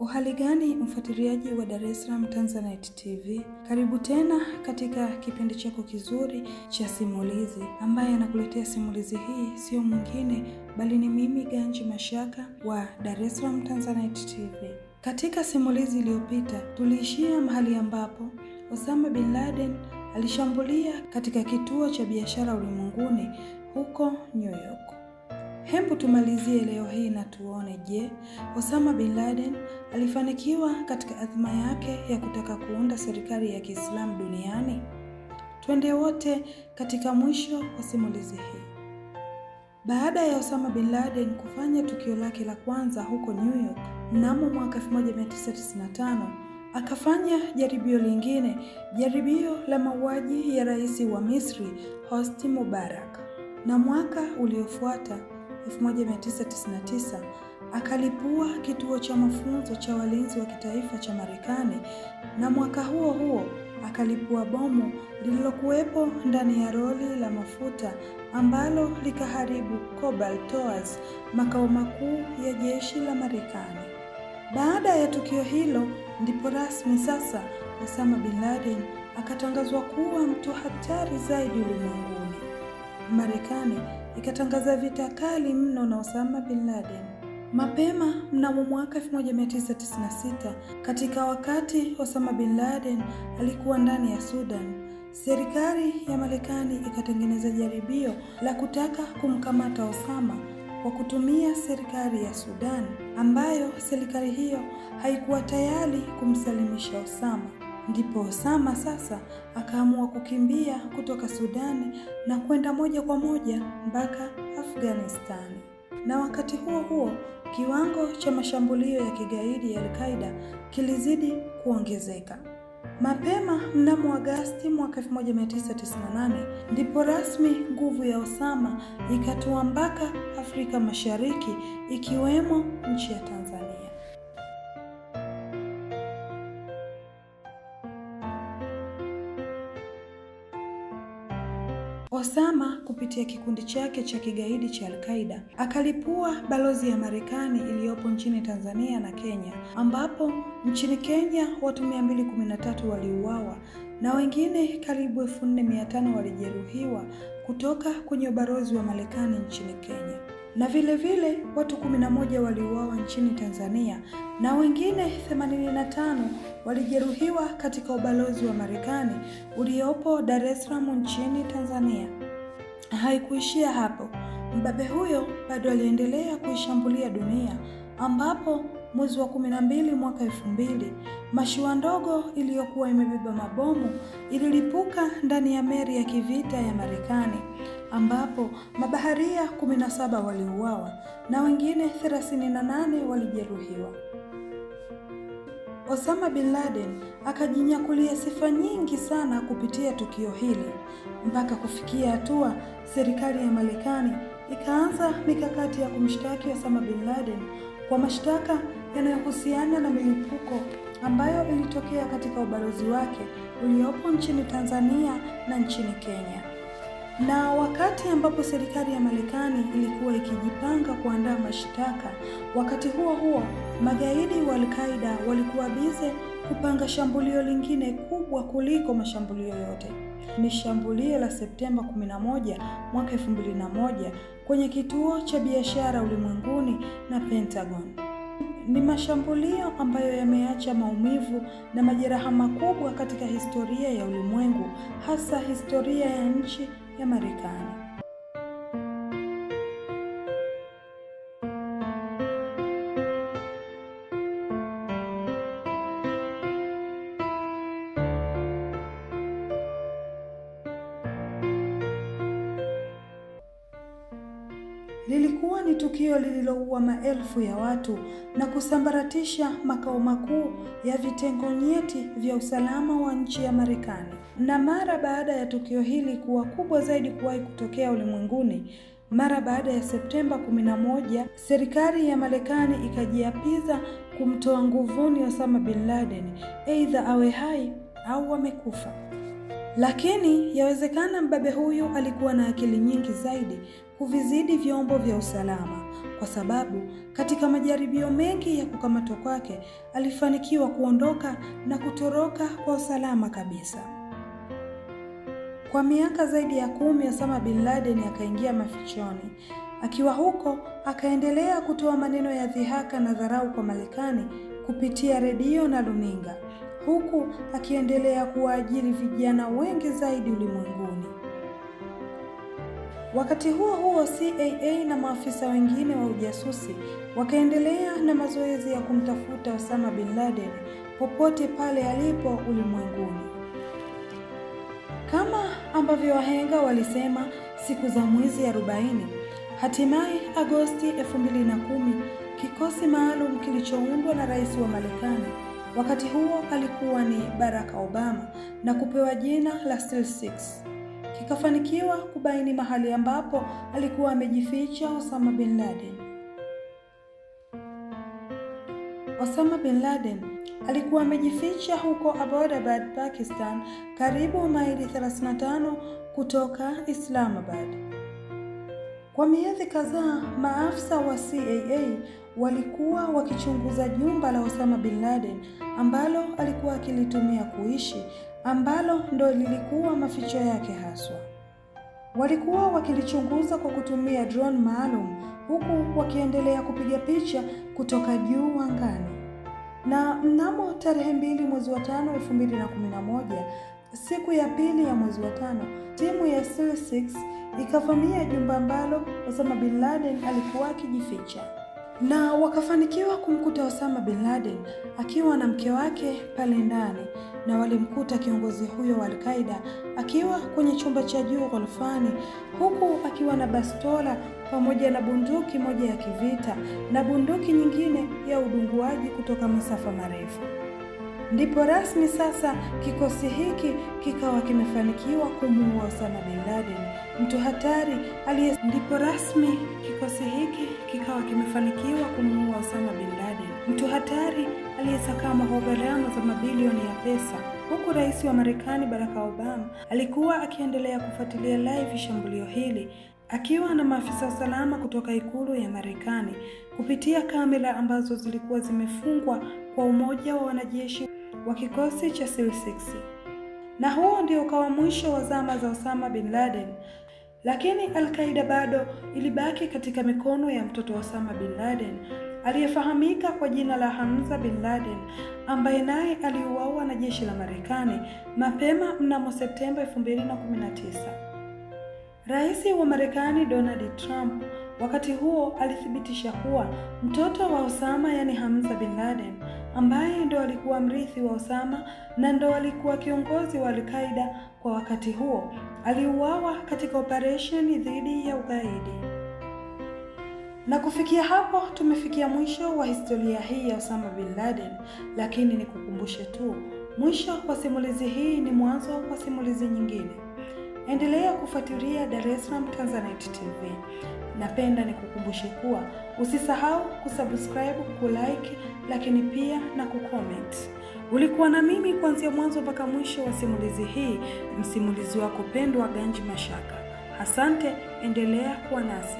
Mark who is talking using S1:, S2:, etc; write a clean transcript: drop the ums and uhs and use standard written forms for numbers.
S1: Uhali gani mfuatiliaji wa Dar es Salaam Tanzanite TV? Karibu tena katika kipindi chako kizuri cha simulizi, ambaye anakuletea simulizi hii sio mwingine bali ni mimi Ganji Mashaka wa Dar es Salaam Tanzanite TV. Katika simulizi iliyopita tuliishia mahali ambapo Osama bin Laden alishambulia katika kituo cha biashara ulimwenguni huko New York. Hebu tumalizie leo hii na tuone, je, Osama bin Laden alifanikiwa katika azma yake ya kutaka kuunda serikali ya Kiislamu duniani? Twende wote katika mwisho wa simulizi hii. Baada ya Osama bin Laden kufanya tukio lake la kwanza huko New York mnamo mwaka 1995, akafanya jaribio lingine, jaribio la mauaji ya rais wa Misri Hosni Mubarak, na mwaka uliofuata 1999 akalipua kituo cha mafunzo cha walinzi wa kitaifa cha Marekani, na mwaka huo huo akalipua bomu lililokuwepo ndani ya roli la mafuta ambalo likaharibu Cobalt Towers, makao makuu ya jeshi la Marekani. Baada ya tukio hilo ndipo rasmi sasa Osama bin Laden akatangazwa kuwa mtu hatari zaidi ulimwenguni. Marekani ikatangaza vita kali mno na Osama bin Laden. Mapema mnamo mwaka 1996, katika wakati Osama bin Laden alikuwa ndani ya Sudan, serikali ya Marekani ikatengeneza jaribio la kutaka kumkamata Osama kwa kutumia serikali ya Sudan, ambayo serikali hiyo haikuwa tayari kumsalimisha Osama. Ndipo Osama sasa akaamua kukimbia kutoka Sudani na kwenda moja kwa moja mpaka Afghanistan. Na wakati huo huo kiwango cha mashambulio ya kigaidi ya Al-Qaeda kilizidi kuongezeka. Mapema mnamo Agosti mwaka 1998 ndipo rasmi nguvu ya Osama ikatua mpaka Afrika Mashariki, ikiwemo nchi ya Tanzania. Osama kupitia kikundi chake cha kigaidi cha Al-Qaeda akalipua balozi ya Marekani iliyopo nchini Tanzania na Kenya, ambapo nchini Kenya watu 213 waliuawa na wengine karibu 4500 walijeruhiwa kutoka kwenye ubalozi wa Marekani nchini Kenya. Na vile vile watu 11 waliuawa nchini Tanzania na wengine 85 walijeruhiwa katika ubalozi wa Marekani uliopo Dar es Salaam nchini Tanzania. Haikuishia hapo. Mbabe huyo bado aliendelea kuishambulia dunia, ambapo mwezi wa 12 mwaka 2000 mashua ndogo iliyokuwa imebeba mabomu ililipuka ndani ya meli ya kivita ya Marekani, ambapo mabaharia 17 waliuawa na wengine 38 walijeruhiwa. Osama bin Laden akajinyakulia sifa nyingi sana kupitia tukio hili, mpaka kufikia hatua serikali ya Marekani ikaanza mikakati ya kumshtaki Osama bin Laden kwa mashtaka yanayohusiana na milipuko ambayo ilitokea katika ubalozi wake uliopo nchini Tanzania na nchini Kenya. Na wakati ambapo serikali ya Marekani ilikuwa ikijipanga kuandaa mashtaka, wakati huo huo magaidi wa Al-Qaeda walikuwa bize kupanga shambulio lingine kubwa kuliko mashambulio yote. Ni shambulio la Septemba 11 mwaka 2001 kwenye kituo cha biashara ulimwenguni na Pentagon. Ni mashambulio ambayo yameacha maumivu na majeraha makubwa katika historia ya ulimwengu, hasa historia ya nchi ya Marekani. Lilikuwa ni tukio lililoua maelfu ya watu na kusambaratisha makao makuu ya vitengo nyeti vya usalama wa nchi ya Marekani. Na mara baada ya tukio hili kuwa kubwa zaidi kuwahi kutokea ulimwenguni, mara baada ya Septemba 11, serikali ya Marekani ikajiapiza kumtoa nguvuni Osama bin Laden, aidha awe hai au amekufa. Lakini yawezekana mbabe huyu alikuwa na akili nyingi zaidi kuvizidi vyombo vya usalama, kwa sababu katika majaribio mengi ya kukamatwa kwake alifanikiwa kuondoka na kutoroka kwa usalama kabisa. Kwa miaka zaidi ya 10 Osama bin Laden akaingia mafichoni. Akiwa huko akaendelea kutoa maneno ya dhihaka na dharau kwa Marekani kupitia redio na runinga, huku akiendelea kuwaajiri vijana wengi zaidi ulimwenguni. Wakati huo huo, CIA na maafisa wengine wa ujasusi wakaendelea na mazoezi ya kumtafuta Osama bin Laden popote pale alipo ulimwenguni. Kama ambavyo wahenga walisema siku za mwizi 40, hatimaye Agosti 2010 kikosi maalum kilichoundwa na rais wa Marekani, wakati huo alikuwa ni Barack Obama, na kupewa jina la SEAL 6, kikafanikiwa kubaini mahali ambapo alikuwa amejificha Osama bin Laden. Osama bin Laden alikuwa amejificha huko Abbottabad, Pakistan, karibu maili 35 kutoka Islamabad. Kwa miezi kadhaa, maafisa wa CIA walikuwa wakichunguza jumba la Osama bin Laden ambalo alikuwa akilitumia kuishi, ambalo ndo lilikuwa maficho yake haswa. Walikuwa wakilichunguza kwa kutumia drone maalum, huku wakiendelea kupiga picha kutoka juu angani. Na mnamo tarehe 2 mwezi wa 5 2011, siku ya pili ya mwezi wa 5, timu ya SEAL 6 ikavamia jumba ambalo Osama bin Laden alikuwa akijificha, na wakafanikiwa kumkuta Osama bin Laden akiwa na mke wake pale ndani, na walimkuta kiongozi huyo wa Al-Qaeda akiwa kwenye chumba cha juu ghorofani, huku akiwa na bastola pamoja na bunduki moja ya kivita na bunduki nyingine ya udunguaji kutoka masafa marefu. Ndipo rasmi sasa kikosi hiki kikawa kimefanikiwa kumuua Osama bin Laden, mtu hatari aliyesakama kwa gharama za mabilioni ya pesa, huku rais wa Marekani Barack Obama alikuwa akiendelea kufuatilia live shambulio hili akiwa na maafisa usalama kutoka ikulu ya Marekani kupitia kamera ambazo zilikuwa zimefungwa kwa umoja wa wanajeshi wa kikosi cha SEAL 6. Na huo ndio ukawa mwisho wa zama za Osama bin Laden. Lakini Al-Qaeda bado ilibaki katika mikono ya mtoto wa Osama bin Laden aliyefahamika kwa jina la Hamza bin Laden, ambaye naye aliuawa na jeshi la Marekani mapema mnamo Septemba 2019. Rais wa Marekani Donald Trump wakati huo alithibitisha kuwa mtoto wa Osama, yani Hamza bin Laden, ambaye ndo alikuwa mrithi wa Osama na ndo alikuwa kiongozi wa Al-Qaeda kwa wakati huo, aliuawa katika operesheni dhidi ya ugaidi. Na kufikia hapo tumefikia mwisho wa historia hii ya Osama bin Laden, lakini nikukumbushe tu, mwisho wa simulizi hii ni mwanzo wa simulizi nyingine. Endelea kufuatilia Dar es Salaam Tanzanite TV. Napenda nikukumbushe kuwa usisahau kusubscribe, kulike, lakini pia na kucomment. Ulikuwa na mimi kuanzia mwanzo mpaka mwisho wa simulizi hii, msimulizi wako pendwa Ganji Mashaka. Asante, endelea kuwa nasi.